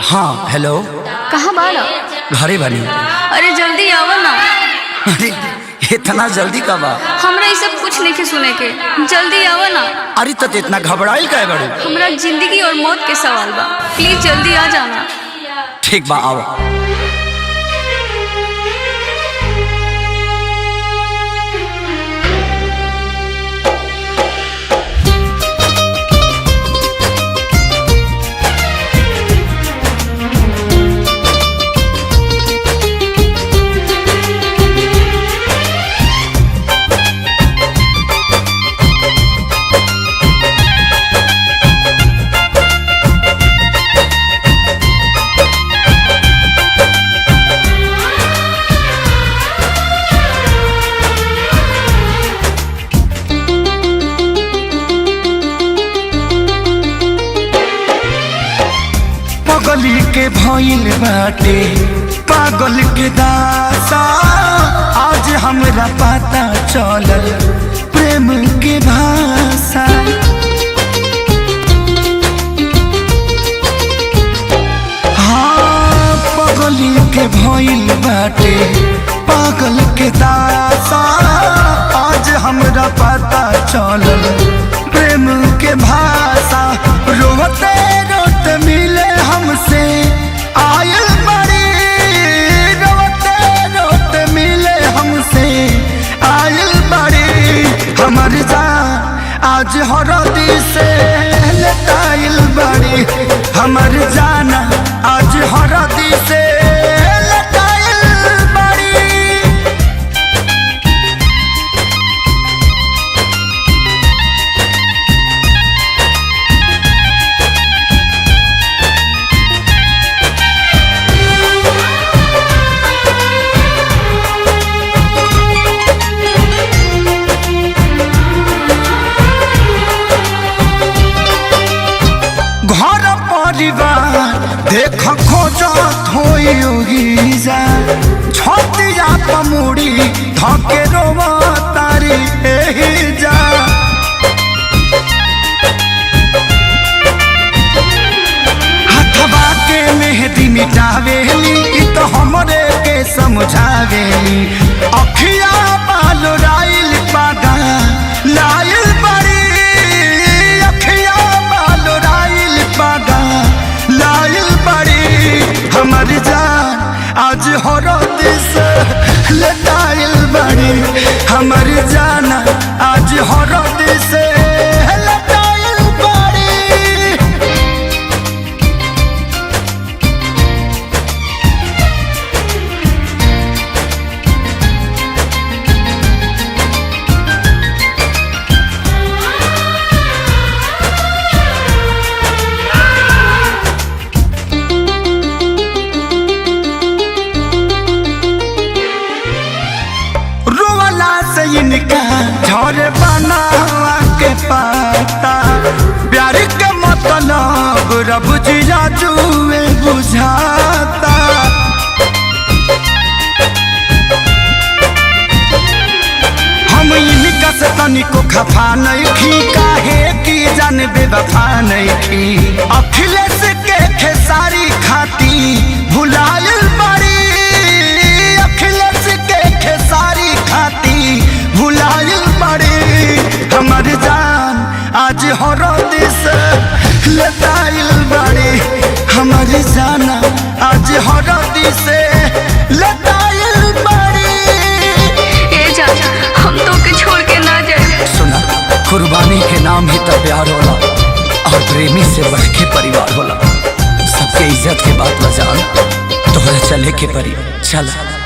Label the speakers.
Speaker 1: हाँ हेलो।
Speaker 2: कहाँ बाड़ा?
Speaker 1: घरे बनी।
Speaker 2: अरे जल्दी आवा ना।
Speaker 1: अरे इतना जल्दी कब आ?
Speaker 2: हमरा ये सब कुछ नहीं के सुने के, जल्दी आवा ना।
Speaker 1: अरे तो इतना घबराइल काहे बड़ू?
Speaker 2: हमरा जिंदगी और मौत के सवाल बा, प्लीज जल्दी आ जाना।
Speaker 1: ठीक बा आओ।
Speaker 3: पगली के भइल बाटे पागल के दासा, आज हमरा पता चलल प्रेम के भाषा। हाँ पगली के भइल बाटे पागल के दासा, आज हमरा पता चलल प्रेम के भाषा। रोते रोते मिले हमसे आयल बड़ी, रोते रोते मिले हमसे आयल बड़ी। हमर जान आज हरदी से लटाइल बड़ी, हमर जाना आज हरदी से लटाइल बड़ी। घर परिवार देख खोजत होई जा, छतिया पमुड़ी धके रोवा तारी एही जा। हथवा के मेहंदी मिटावेली इ तो हमरे के समझावेली, अखिया बाल राइल पागा लाइल बड़ी, अखिया बाल राइल पागा लाइल बड़ी। हमर जान आज हरद से लटाइल बड़ी, हमर जान आज हरद से लटाइल बड़ी। इनका झरे बनावा के पाता, प्यार के मतलब रब जिया जुए बुझाता। हम इनका से तनिको खफा नहीं खी, काहे की जान बेवफा नहीं खी। अखिलेश के खेसारी खाती भुलायल बड़ी, अखिलेश के खेसारी खाती भुलायल बड़ी। हमर जान आज हरद से लटाइल बड़ी, हमर जान आज हरद से लटाइल बड़ी।
Speaker 2: ए जान हम तो के छोड़ के ना जाए।
Speaker 1: सुना, कुर्बानी के नाम ही तो प्यार होला, और प्रेमी से बढ़ के परिवार होला। सबके इज्जत के बात बजान, तोहरा चले के परी चला।